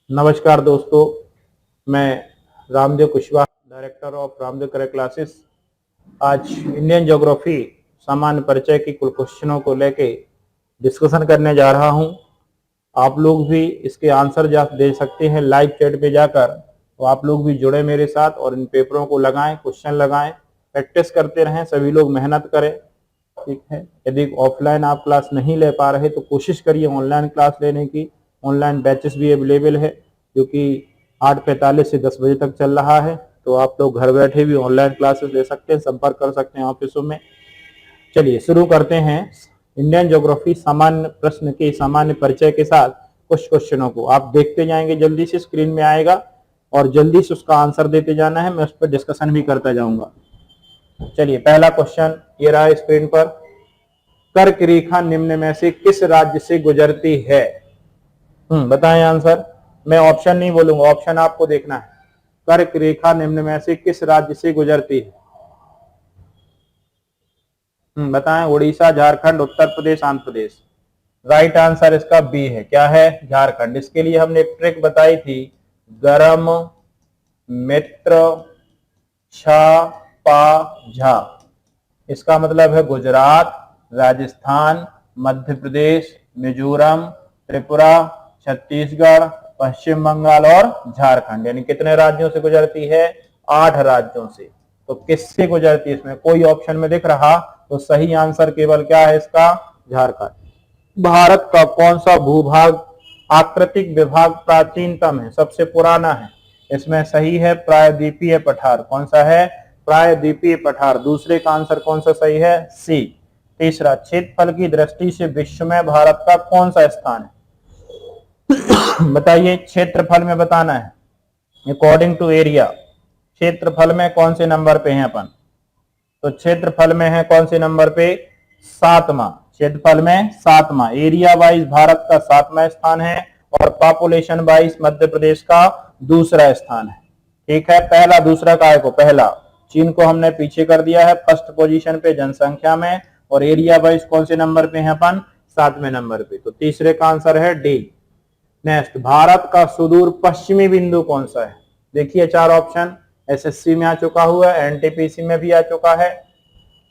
नमस्कार दोस्तों, मैं रामदेव कुशवाहा, डायरेक्टर ऑफ रामदेव करे क्लासेस। आज इंडियन ज्योग्राफी सामान्य परिचय की कुल क्वेश्चनों को लेके डिस्कशन करने जा रहा हूं। आप लोग भी इसके आंसर दे सकते हैं लाइव चैट पे जाकर, तो आप लोग भी जुड़े मेरे साथ और इन पेपरों को लगाएं, क्वेश्चन लगाएं, प्रैक्टिस करते रहें। सभी लोग मेहनत करें, ठीक है। यदि ऑफलाइन आप क्लास नहीं ले पा रहे तो कोशिश करिए ऑनलाइन क्लास लेने की। ऑनलाइन बैचेस भी अवेलेबल है जो कि 8:45 से 10 बजे तक चल रहा है, तो आप लोग घर बैठे भी ऑनलाइन क्लासेस ले सकते हैं, संपर्क कर सकते हैं ऑफिसों में। चलिए शुरू करते हैं इंडियन ज्योग्राफी सामान्य प्रश्न के सामान्य परिचय के साथ कुछ क्वेश्चनों को। आप देखते जाएंगे, जल्दी से स्क्रीन में आएगा और जल्दी से उसका आंसर देते जाना है। मैं उस पर डिस्कशन भी करता जाऊंगा। चलिए पहला क्वेश्चन ये रहा स्क्रीन पर। कर्क रेखा निम्न में से किस राज्य से गुजरती है? बताएं आंसर। मैं ऑप्शन नहीं बोलूंगा, ऑप्शन आपको देखना है। कर्क रेखा निम्न में से किस राज्य से गुजरती है? बताएं। उड़ीसा, झारखंड, उत्तर प्रदेश, आंध्र प्रदेश। राइट आंसर इसका बी है। क्या है? झारखंड। इसके लिए हमने एक ट्रिक बताई थी, गरम मित्र छा पा झा। इसका मतलब है गुजरात, राजस्थान, मध्य प्रदेश, मिजोरम, त्रिपुरा, छत्तीसगढ़, पश्चिम बंगाल और झारखंड। यानी कितने राज्यों से गुजरती है? 8 राज्यों से। तो किससे गुजरती है? इसमें कोई ऑप्शन में दिख रहा तो सही आंसर केवल क्या है इसका? झारखंड। भारत का कौन सा भूभाग आकृतिक विभाग प्राचीनतम है, सबसे पुराना है? इसमें सही है प्रायद्वीपीय पठार। कौन सा है? प्रायद्वीपीय पठार। दूसरे का आंसर कौन सा सही है? सी। तीसरा, क्षेत्रफल की दृष्टि से विश्व में भारत का कौन सा स्थान है? बताइए, क्षेत्रफल में बताना है अकॉर्डिंग टू एरिया। क्षेत्रफल में कौन से नंबर पे हैं अपन? तो क्षेत्रफल में है कौन से नंबर पे? 7वां। क्षेत्रफल में 7वां। एरिया वाइज भारत का 7वां स्थान है और पॉपुलेशन वाइज मध्य प्रदेश का दूसरा स्थान है। ठीक है, पहला दूसरा काय को? पहला। चीन को हमने पीछे कर दिया है फर्स्ट पोजीशन पे जनसंख्या में, और एरिया वाइज कौन से नंबर पे हैं अपन? 7वें नंबर पे। तो तीसरे का आंसर है डी। नेक्स्ट, भारत का सुदूर पश्चिमी बिंदु कौन सा है? देखिए 4 ऑप्शन एसएससी में आ चुका हुआ है, एनटीपीसी में भी आ चुका है।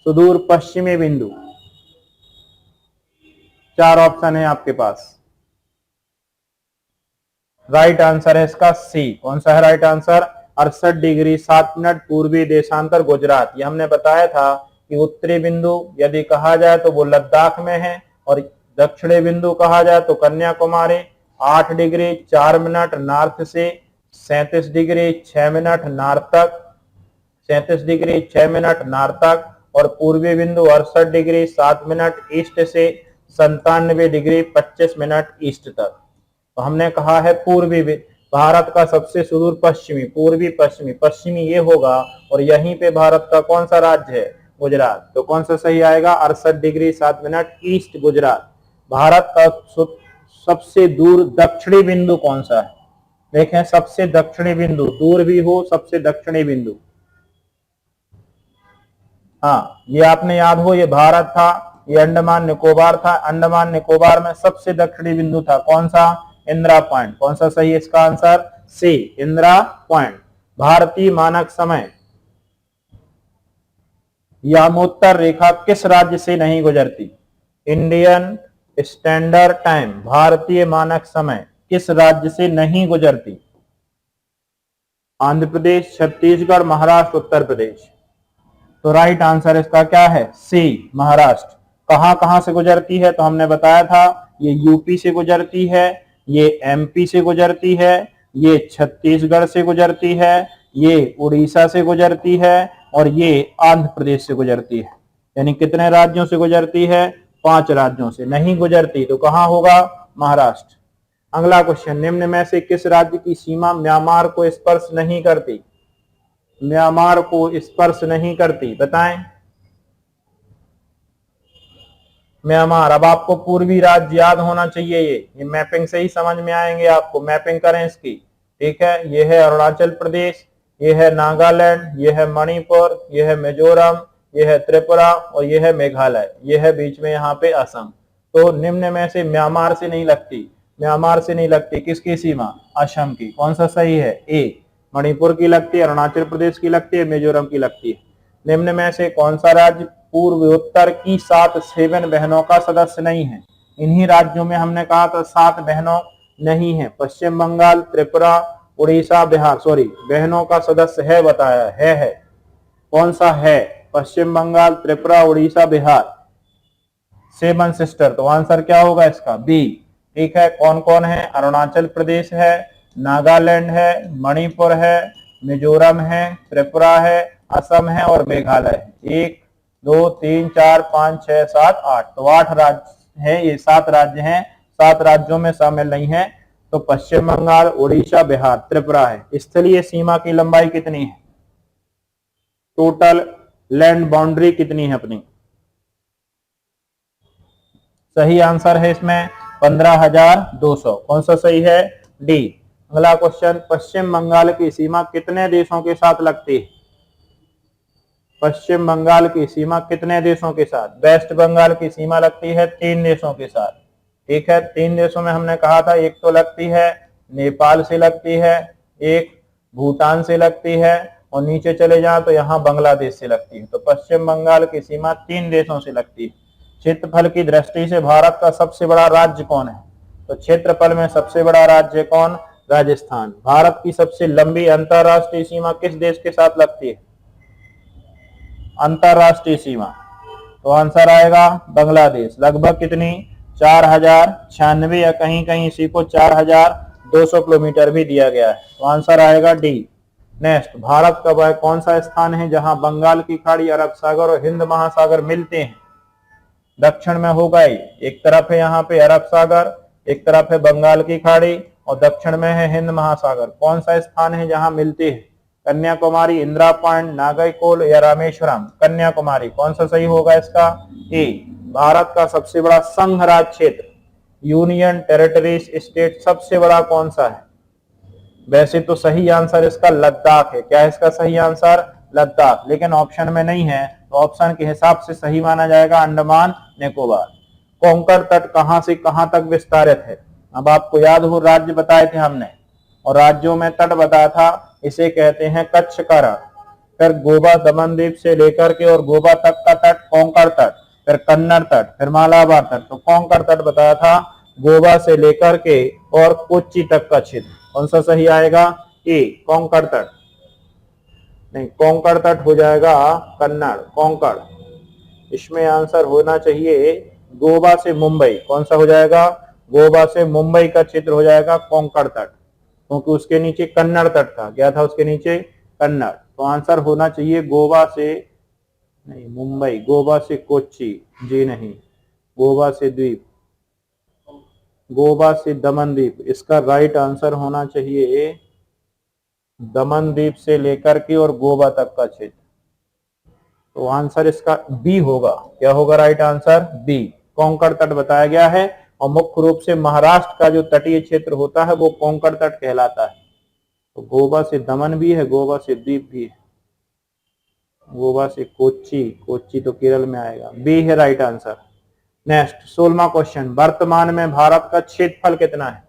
सुदूर पश्चिमी बिंदु 4 ऑप्शन है आपके पास। राइट आंसर है इसका सी। कौन सा है राइट आंसर? 68 डिग्री 7 मिनट पूर्वी देशांतर गुजरात। ये हमने बताया था कि उत्तरी बिंदु यदि कहा जाए तो वो लद्दाख में है, और दक्षिणी बिंदु कहा जाए तो कन्याकुमारी। 8 डिग्री 4 मिनट नॉर्थ से, 37 डिग्री 6 मिनट नॉर्थ तक, 37 डिग्री 6 मिनट नॉर्थ तक, और पूर्वी बिंदु 68 डिग्री 7 मिनट ईस्ट से, 97 डिग्री 25 मिनट ईस्ट तक। तो हमने कहा है पूर्वी भारत का सबसे सुदूर पश्चिमी, पूर्वी पश्चिमी, पश्चिमी ये होगा, और यहीं पे भारत का कौन सा राज्य है? गुजरात। तो कौन सा सही आएगा? 68 degree 7 minute east Gujarat. Bharat का सबसे दूर दक्षिणी बिंदु कौन सा है? देखें, सबसे दक्षिणी बिंदु, दूर भी हो, सबसे दक्षिणी बिंदु। हाँ, ये आपने याद हो, ये भारत था, ये अंडमान निकोबार था। अंडमान निकोबार में सबसे दक्षिणी बिंदु था कौन सा? इंदिरा पॉइंट। कौन सा सही है इसका आंसर? सी, इंदिरा पॉइंट। भारतीय मानक समय यामोत्तर रेखा किस राज्य से नहीं गुजरती? इंडियन स्टैंडर्ड टाइम, भारतीय मानक समय किस राज्य से नहीं गुजरती? आंध्र प्रदेश, छत्तीसगढ़, महाराष्ट्र, उत्तर प्रदेश। तो राइट आंसर इसका क्या है? सी, महाराष्ट्र। कहां कहां से गुजरती है? तो हमने बताया था ये यूपी से गुजरती है, ये एमपी से गुजरती है, ये छत्तीसगढ़ से गुजरती है, ये उड़ीसा से गुजरती है, और ये आंध्र प्रदेश से गुजरती है। यानी कितने राज्यों से गुजरती है? 5 राज्यों से। नहीं गुजरती तो कहां होगा? महाराष्ट्र। अगला क्वेश्चन, निम्न में से किस राज्य की सीमा म्यांमार को स्पर्श नहीं करती? म्यांमार को स्पर्श नहीं करती, बताएं। म्यांमार। अब आपको पूर्वी राज्य याद होना चाहिए, ये मैपिंग से ही समझ में आएंगे आपको। मैपिंग करें इसकी, ठीक है। ये है अरुणाचल प्रदेश, ये है नागालैंड, ये है मणिपुर, ये है मिजोरम, ये है त्रिपुरा, और ये है मेघालय। ये है बीच में यहाँ पे असम। तो निम्न में से म्यांमार से नहीं लगती। म्यांमार से नहीं लगती, किसकी सीमा, असम की। कौन सा सही है, ए। मणिपुर की लगती है, अरुणाचल प्रदेश की लगती है, मिजोरम की लगती है। निम्न में से कौन सा राज्य पूर्वोत्तर की 7 बहनों का सदस्य नहीं है। इन्हीं राज्यों में हमने कहा था 7 बहनों नहीं है, पश्चिम बंगाल, त्रिपुरा, उड़ीसा, बिहार। सॉरी, बहनों का सदस्य है बताया है। कौन सा है, पश्चिम बंगाल, त्रिपुरा, उड़ीसा, बिहार, 7 सिस्टर। तो आंसर क्या होगा इसका, बी। ठीक है, कौन कौन है, अरुणाचल प्रदेश है, नागालैंड है, मणिपुर है, मिजोरम है, त्रिपुरा है, असम है और मेघालय है। 1 2 3 4 5 6 7 8, तो 8 राज्य हैं, ये 7 राज्य हैं। 7 राज्यों में शामिल नहीं है, तो पश्चिम बंगाल, उड़ीसा, बिहार, त्रिपुरा है। स्थलीय सीमा की लंबाई कितनी है, टोटल लैंड बाउंड्री कितनी है अपनी। सही आंसर है इसमें 15,200। कौन सा सही है, डी। अगला क्वेश्चन, पश्चिम बंगाल की सीमा कितने देशों के साथ लगती है। पश्चिम बंगाल की सीमा कितने देशों के साथ, वेस्ट बंगाल की सीमा लगती है 3 देशों के साथ। ठीक है, 3 देशों में हमने कहा था, एक तो लगती है नेपाल से लगती है, एक भूटान से लगती है, और नीचे चले जाए तो यहाँ बांग्लादेश से लगती है। तो पश्चिम बंगाल की सीमा 3 देशों से लगती है। क्षेत्रफल की दृष्टि से भारत का सबसे बड़ा राज्य कौन है, तो क्षेत्रफल में सबसे बड़ा राज्य कौन, राजस्थान। भारत की सबसे लंबी अंतरराष्ट्रीय सीमा किस देश के साथ लगती है, अंतरराष्ट्रीय सीमा, तो आंसर आएगा बांग्लादेश। लगभग कितनी, 4096, या कहीं कहीं इसी को 4200 किलोमीटर भी दिया गया है, तो आंसर आएगा डी। नेक्स्ट, भारत का वह कौन सा स्थान है जहां बंगाल की खाड़ी, अरब सागर और हिंद महासागर मिलते हैं। दक्षिण में होगा, एक तरफ है यहाँ पे अरब सागर, एक तरफ है बंगाल की खाड़ी, और दक्षिण में है हिंद महासागर। कौन सा स्थान है जहां मिलते हैं, कन्याकुमारी, इंदिरा पॉइंट, नागरकोइल या रामेश्वरम। कन्याकुमारी। कौन सा सही होगा इसका, ए। भारत का सबसे बड़ा संघ राज्य क्षेत्र, यूनियन टेरिटरीज स्टेट, सबसे बड़ा कौन सा है, वैसे तो सही आंसर इसका लद्दाख है। क्या है इसका सही आंसर, लद्दाख, लेकिन ऑप्शन में नहीं है, तो ऑप्शन के हिसाब से सही माना जाएगा अंडमान निकोबार। कोंकण तट कहां से कहां तक विस्तारित है। अब आपको याद हो, राज्य बताए थे हमने, और राज्यों में तट बताया था, इसे कहते हैं कच्छ का रण। फिर गोवा दमन द्वीप से लेकर के और गोवा तक का तट कोंकण तट, फिर कन्नड़ तट, फिर मालाबार तट। तो कोंकण तट बताया था, गोवा से लेकर के और कोच्चि तक का क्षेत्र। कौन सा सही आएगा, ए, कोंकण तट। नहीं, कोंकण तट हो जाएगा कन्नड़, कोंकण। इसमें आंसर होना चाहिए गोवा से मुंबई। कौन सा हो जाएगा, गोवा से मुंबई का क्षेत्र हो जाएगा कोंकण तट, क्योंकि उसके नीचे कन्नड़ तट था। क्या था उसके नीचे, कन्नड़। तो आंसर होना चाहिए गोवा से, नहीं मुंबई, गोवा से कोच्चि, जी नहीं, गोवा से द्वीप, गोवा से दमन द्वीप। इसका राइट आंसर होना चाहिए दमन द्वीप से लेकर के और गोवा तक का क्षेत्र। तो आंसर इसका बी होगा। क्या होगा राइट आंसर, बी, कोंकण तट बताया गया है। और मुख्य रूप से महाराष्ट्र का जो तटीय क्षेत्र होता है वो कोंकण तट कहलाता है। तो गोवा से दमन भी है, गोवा से द्वीप भी है, गोवा से कोच्चि, कोच्चि तो केरल में आएगा, बी है राइट आंसर। नेक्स्ट 16वां क्वेश्चन, वर्तमान में भारत का क्षेत्रफल कितना है,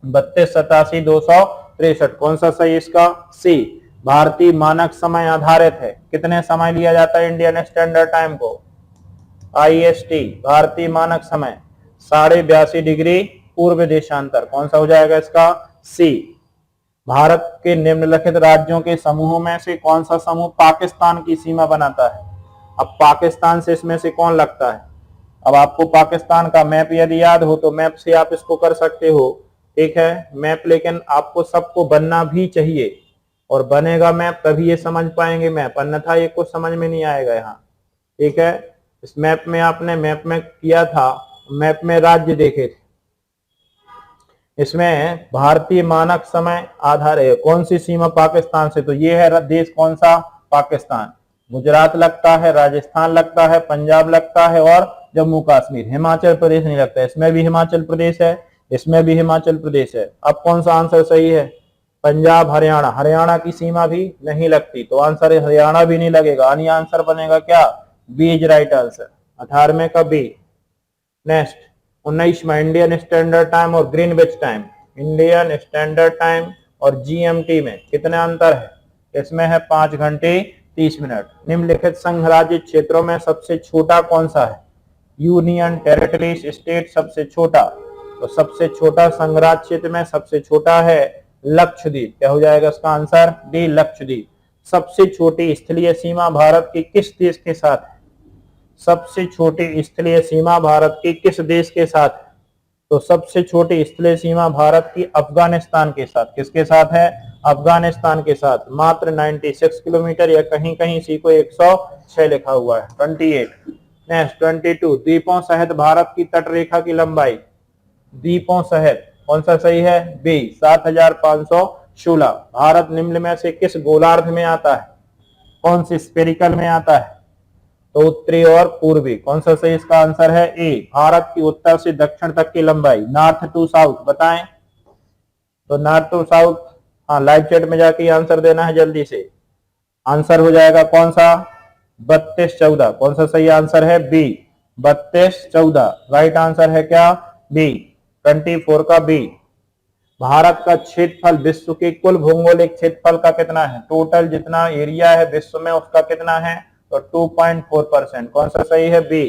32,87,263। कौन सा सही इसका, सी। भारतीय मानक समय आधारित है, कितने समय लिया जाता है इंडियन स्टैंडर्ड टाइम को, IST, भारतीय मानक समय 82.5 डिग्री पूर्व देशांतर। कौन सा हो जाएगा इसका, सी। भारत के निम्नलिखित राज्यों के समूहों में से कौन सा समूह पाकिस्तान की सीमा बनाता है। अब पाकिस्तान से इसमें से कौन लगता है। अब आपको पाकिस्तान का मैप यदि याद हो तो मैप से आप इसको कर सकते हो, ठीक है मैप, लेकिन आपको सबको बनना भी चाहिए, और बनेगा मैप तभी ये समझ पाएंगे मैप, अन्यथा ये कुछ समझ में नहीं आएगा यहाँ। ठीक है, इस मैप में आपने मैप में किया था, मैप में राज्य देखे थे, इसमें भारतीय मानक समय आधार है, कौन सी सीमा पाकिस्तान से, तो ये है देश कौन सा, पाकिस्तान। गुजरात लगता है, राजस्थान लगता है, पंजाब लगता है और जम्मू कश्मीर, हिमाचल प्रदेश नहीं लगता। इसमें भी हिमाचल प्रदेश है, इसमें भी हिमाचल प्रदेश है। अब कौन सा आंसर सही है, पंजाब, हरियाणा, हरियाणा की सीमा भी नहीं लगती, तो आंसर हरियाणा भी नहीं लगेगा। अन्य आंसर बनेगा क्या, बी इज राइट आंसर, 18वें का बी। नेक्स्ट 19 में इंडियन स्टैंडर्ड टाइम और Greenwich time, Indian standard time और जीएमटी में कितना अंतर है? इसमें है 5 घंटे 30 मिनट। निम्नलिखित संघ राज्य क्षेत्रों में सबसे छोटा कौन सा है? यूनियन टेरिटरीज स्टेट सबसे छोटा, तो सबसे छोटा संघ राज्य क्षेत्र में सबसे छोटा है लक्षद्वीप। क्या हो जाएगा इसका आंसर? डी, लक्षद्वीप। सबसे छोटी स्थलीय सीमा भारत की किस देश के साथ है? सबसे छोटी स्थलीय सीमा भारत की किस देश के साथ है? तो सबसे छोटी स्थलीय सीमा भारत की अफगानिस्तान के साथ। किसके साथ है? अफगानिस्तान के साथ। मात्र 96 किलोमीटर, या कहीं कहीं सी को 106 लिखा हुआ है। 28। नेक्स्ट 22, द्वीपों सहित भारत की तट रेखा की लंबाई। द्वीपों सहित कौन सा सही है? बी, 7516। भारत निम्न में से किस गोलार्ध में आता है? कौन सी स्फेरिकल में आता है? तो उत्तरी और पूर्वी। कौन सा सही इसका आंसर है? ए, भारत की उत्तर से दक्षिण तक की लंबाई, नॉर्थ टू साउथ। बताएं तो नॉर्थ टू साउथ। हाँ, लाइव चैट में जाके आंसर देना है जल्दी से। आंसर हो जाएगा कौन सा? 3214। कौन सा सही आंसर है? बी, 3214। राइट आंसर है क्या? बी, 24 का बी। भारत का क्षेत्रफल विश्व के कुल भौगोलिक क्षेत्रफल का कितना है? टोटल जितना एरिया है विश्व में उसका कितना है? तो 2.4%। कौन सा सही है? बी।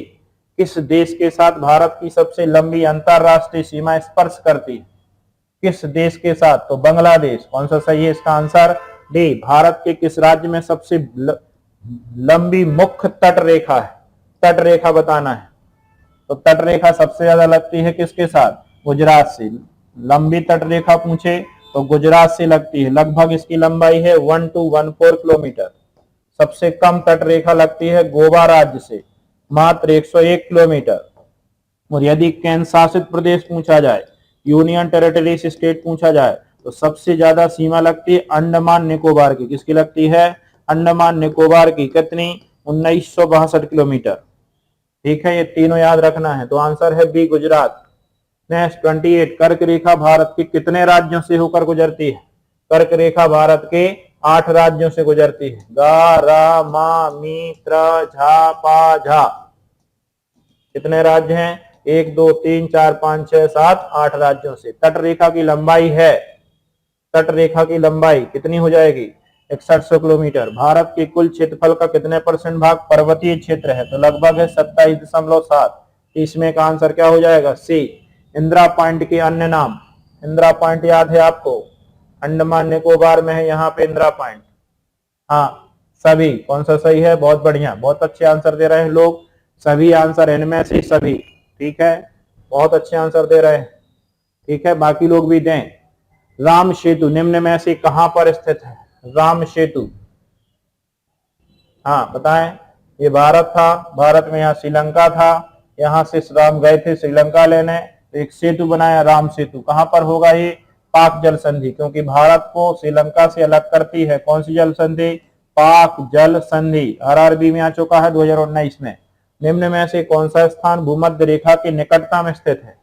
किस देश के साथ भारत की सबसे लंबी अंतरराष्ट्रीय सीमा स्पर्श करती है? किस देश के साथ? तो बांग्लादेश। कौन सा सही है इसका आंसर? डी, भारत के किस राज्य में सबसे लंबी मुख्य तट रेखा है? तट रेखा बताना है। तो तट रेखा सबसे ज्यादा लगती है किसके साथ? गुजरात से। लंबी तट रेखा पूछे तो गुजरात से लगती है, लगभग इसकी लंबाई है 1214 किलोमीटर। सबसे कम तट रेखा लगती है गोवा राज्य से, मात्र 101 किलोमीटर। और यदि केंद्र शासित प्रदेश पूछा जाए, यूनियन टेरिटरीज स्टेट पूछा जाए, तो सबसे ज्यादा सीमा लगती है अंडमान निकोबार की। किसकी लगती है? अंडमान निकोबार की। कितनी? 1962 किलोमीटर। ठीक है, ये तीनों याद रखना है। तो आंसर है बी, गुजरात। नेक्स्ट 28, कर्क रेखा भारत के कितने राज्यों से होकर गुजरती है? कर्क रेखा भारत के 8 राज्यों से गुजरती है। गा, रा, मा, मी, त्र, झा, पा, झा। कितने राज्य हैं? 1 2 3 4 5 6 7 8 राज्यों से। तट रेखा की लंबाई है, तट रेखा की लंबाई कितनी हो जाएगी? 6100 किलोमीटर। भारत के कुल क्षेत्रफल का कितने परसेंट भाग पर्वतीय क्षेत्र है? तो लगभग है 27.7। इसमें का आंसर क्या हो जाएगा? सी। इंदिरा पॉइंट के अन्य नाम। इंदिरा पॉइंट याद है आपको? अंडमान निकोबार में है यहाँ पे इंदिरा पॉइंट। हाँ, सभी। कौन सा सही है? बहुत बढ़िया, बहुत अच्छे आंसर दे रहे हैं लोग। सभी आंसर, इनमें से सभी। ठीक है, बहुत अच्छे आंसर दे रहे हैं। ठीक है, बाकी लोग भी दें। राम सेतु निम्न में से कहां पर स्थित है? राम सेतु। हाँ बताएं। ये भारत था, भारत में यहाँ श्रीलंका था, यहां से राम गए थे श्रीलंका लेने, एक सेतु बनाया, राम सेतु। कहां पर होगा ये? पाक जल संधि, क्योंकि भारत को श्रीलंका से अलग करती है कौन सी जल संधि? पाक जल संधि। आरआरबी में आ चुका है 2019 में। निम्न में से कौन सा स्थान भूमध्य रेखा के निकटतम स्थित है?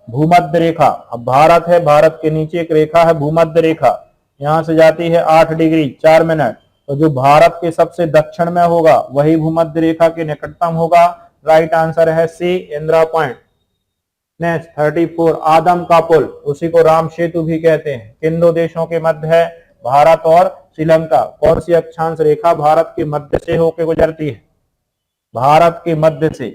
भूमध्य रेखा। अब भारत है, भारत के नीचे एक रेखा है भूमध्य रेखा, यहां से जाती है 8 डिग्री 4 मिनट। तो जो भारत के सबसे दक्षिण में होगा वही भूमध्य रेखा के निकटतम होगा। राइट आंसर है सी, इंदिरा पॉइंट। नेक्स्ट 34, आदम का पुल, उसी को राम सेतु भी कहते हैं, किन दो देशों के मध्य है? भारत और श्रीलंका। कौन सी अक्षांश रेखा भारत के मध्य से होकर गुजरती है? भारत के मध्य से।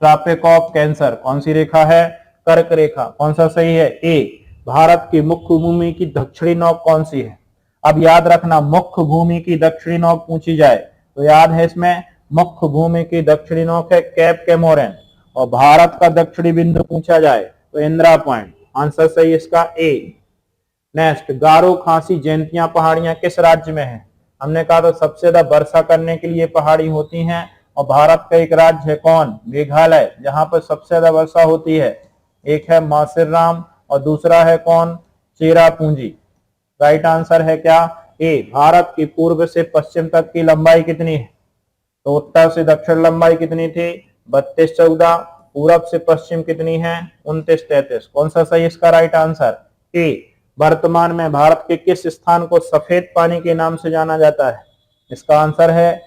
Tropic of Cancer. कौन सी रेखा है? कर्क रेखा। कौन सा सही है? ए। भारत की मुख्य भूमि की दक्षिणी नोक कौन सी है? अब याद रखना, मुख्य भूमि की दक्षिणी नोक पूछी जाए तो याद है इसमें मुख्य भूमि की दक्षिणी नोक है कैप कैमोरेन, और भारत का दक्षिणी बिंदु पूछा जाए तो इंदिरा पॉइंट। आंसर सही इसका ए। नेक्स्ट, गारो खासी जयंतियां पहाड़ियां किस राज्य में है? हमने कहा था सबसे ज्यादा वर्षा करने के लिए पहाड़ी होती हैं, और भारत का एक राज्य है कौन? मेघालय, जहां पर सबसे ज्यादा वर्षा होती है। एक है मासिरराम और दूसरा है कौन? चेरापूंजी। राइट आंसर है क्या? ए। भारत की पूर्व से पश्चिम तक की लंबाई कितनी है? तो उत्तर से दक्षिण लंबाई कितनी थी? 3214। पूरब से पश्चिम कितनी है? 2933। कौन सा सही इसका राइट आंसर? ए। वर्तमान में भारत के किस स्थान को सफेद पानी के नाम से जाना जाता है? इसका आंसर है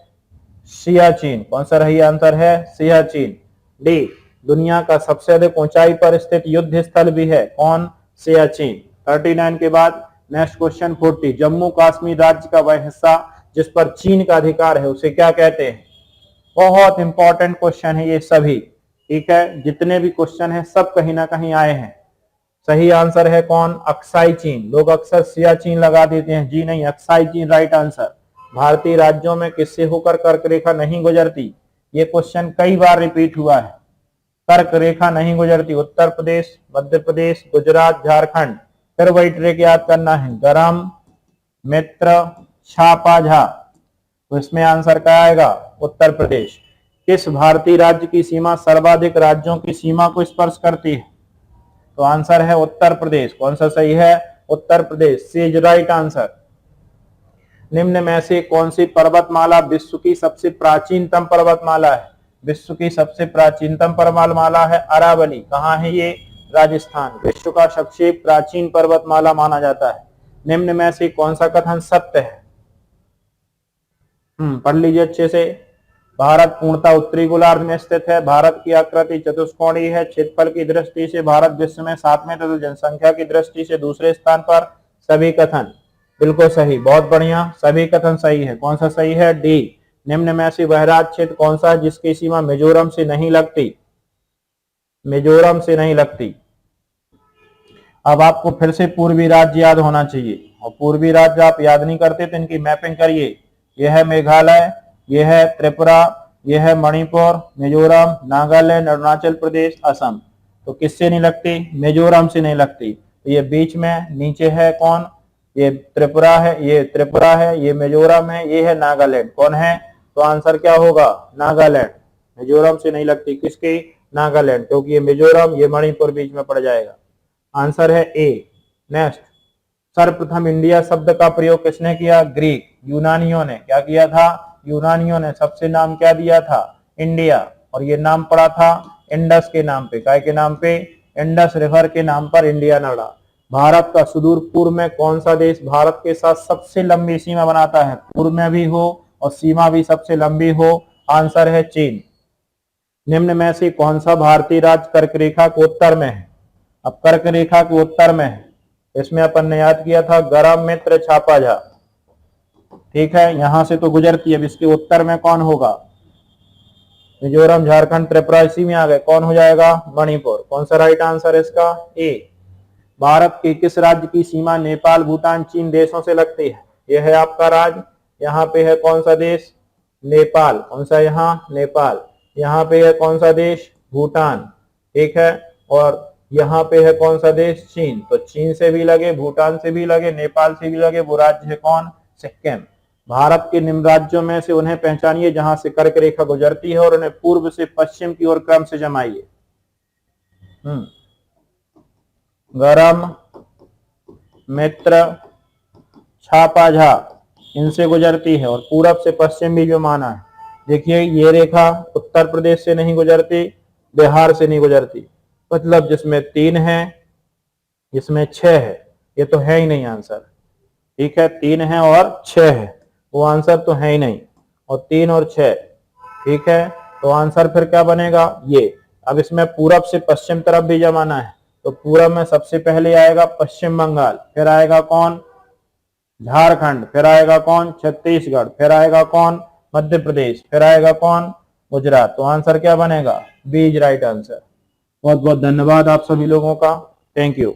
सियाचिन। कौन सा रही आंसर है? सियाचिन। डी। दुनिया का सबसे अधिक ऊंचाई पर स्थित युद्ध स्थल भी है, कौन? सियाचिन। 39 के बाद नेक्स्ट क्वेश्चन 40, जम्मू कश्मीर राज्य का वह हिस्सा जिस पर चीन का अधिकार है उसे क्या कहते हैं? बहुत इंपॉर्टेंट क्वेश्चन है ये सभी, ठीक है, जितने भी क्वेश्चन है सब कहीं ना कहीं आए हैं। सही आंसर है कौन? अक्साई चीन। लोग अक्सर सियाचिन लगा देते हैं, जी नहीं, अक्साई चीन राइट आंसर। भारतीय राज्यों में किससे होकर कर्क रेखा नहीं गुजरती? ये क्वेश्चन कई बार रिपीट हुआ है। कर्क रेखा नहीं गुजरती, उत्तर प्रदेश, मध्य प्रदेश, गुजरात, झारखंड। फिर वही ट्रिक याद करना है, गरम, मित्र, छापाझा। तो इसमें आंसर क्या आएगा? उत्तर प्रदेश। किस भारतीय राज्य की सीमा सर्वाधिक राज्यों की सीमा को स्पर्श करती है? तो आंसर है उत्तर प्रदेश। कौन सा सही है? उत्तर प्रदेश, सी इज राइट आंसर। निम्न में से कौन सी पर्वतमाला विश्व की सबसे प्राचीनतम पर्वतमाला है? विश्व की सबसे प्राचीनतम पर्वतमाला है अरावली। कहाँ है ये? राजस्थान। विश्व का सबसे प्राचीन पर्वतमाला माना जाता है। निम्न में से कौन सा कथन सत्य है? पढ़ लीजिए अच्छे से। भारत पूर्णतः उत्तरी गोलार्ध में स्थित है। भारत की आकृति चतुष्कोणीय है। क्षेत्रफल की दृष्टि से भारत विश्व में 7वें तथा जनसंख्या की दृष्टि से दूसरे स्थान पर। सभी कथन बिल्कुल सही, बहुत बढ़िया, सभी कथन सही है। कौन सा सही है? डी। निम्न में से वह राज्य क्षेत्र कौन सा है जिसकी सीमा मिजोरम से नहीं लगती? मिजोरम से नहीं लगती। अब आपको फिर से पूर्वी राज्य याद होना चाहिए, और पूर्वी राज्य आप याद नहीं करते तो इनकी मैपिंग करिए। यह है मेघालय, यह है त्रिपुरा, यह है मणिपुर, मिजोरम, नागालैंड, अरुणाचल प्रदेश, असम। तो किससे नहीं लगती? मिजोरम से नहीं लगती। तो ये बीच में नीचे है कौन? ये त्रिपुरा है, ये त्रिपुरा है, ये मिजोरम है, ये है नागालैंड। कौन है? तो आंसर क्या होगा? नागालैंड। मिजोरम से नहीं लगती, किसकी? नागालैंड, क्योंकि ये मिजोरम, ये मणिपुर बीच में पड़ जाएगा। आंसर है ए। नेक्स्ट, सर्वप्रथम इंडिया शब्द का प्रयोग किसने किया? ग्रीक, यूनानियों ने। क्या किया था? यूनानियों ने सबसे नाम क्या दिया था? इंडिया। और ये नाम पड़ा था इंडस के नाम पे। काय के नाम पे? इंडस रिवर के नाम पर इंडिया लड़ा। भारत का सुदूर पूर्व में कौन सा देश भारत के साथ सबसे लंबी सीमा बनाता है? पूर्व में भी हो और सीमा भी सबसे लंबी हो। आंसर है चीन। निम्न में से कौन सा भारतीय राज्य कर्क रेखा के उत्तर में है? अब कर्क रेखा के उत्तर में है, इसमें अपन ने याद किया था गरम, मित्र, छापाझा। ठीक है, यहां से तो गुजरती है। अब इसके उत्तर में कौन होगा? मिजोरम, झारखंड, त्रिपुरा इसी में आ गए। कौन हो जाएगा? मणिपुर। कौन सा राइट आंसर है इसका? ए। भारत के किस राज्य की सीमा नेपाल, भूटान, चीन देशों से लगती है? यह है आपका राज्य। यहाँ पे है कौन सा देश? नेपाल। कौन सा? यहाँ नेपाल। यहाँ पे है कौन सा देश? भूटान। ठीक है, और यहाँ पे है कौन सा देश? चीन। तो चीन से भी लगे, भूटान से भी लगे, नेपाल से भी लगे। वो राज्य है कौन? सिक्किम। भारत के निम्न राज्यों में से उन्हें पहचानिए जहां से कर्क रेखा गुजरती है और उन्हें पूर्व से पश्चिम की ओर क्रम से जमाइए। गरम, मित्र, छापाझा, इनसे गुजरती है, और पूरब से पश्चिम भी जो माना है। देखिए, ये रेखा उत्तर प्रदेश से नहीं गुजरती, बिहार से नहीं गुजरती। मतलब जिसमें 3 है, जिसमें 6 है, ये तो है ही नहीं आंसर। ठीक है, 3 है और 6 है, वो आंसर तो है ही नहीं। और 3 और 6, ठीक है, तो आंसर फिर क्या बनेगा? ये। अब इसमें पूरब से पश्चिम तरफ भी जमाना है, तो पूरब में सबसे पहले आएगा पश्चिम बंगाल, फिर आएगा कौन? झारखंड, फिर आएगा कौन? छत्तीसगढ़, फिर आएगा कौन? मध्य प्रदेश, फिर आएगा कौन? गुजरात। तो आंसर क्या बनेगा? B is right answer. बहुत बहुत धन्यवाद आप सभी लोगों का। Thank you.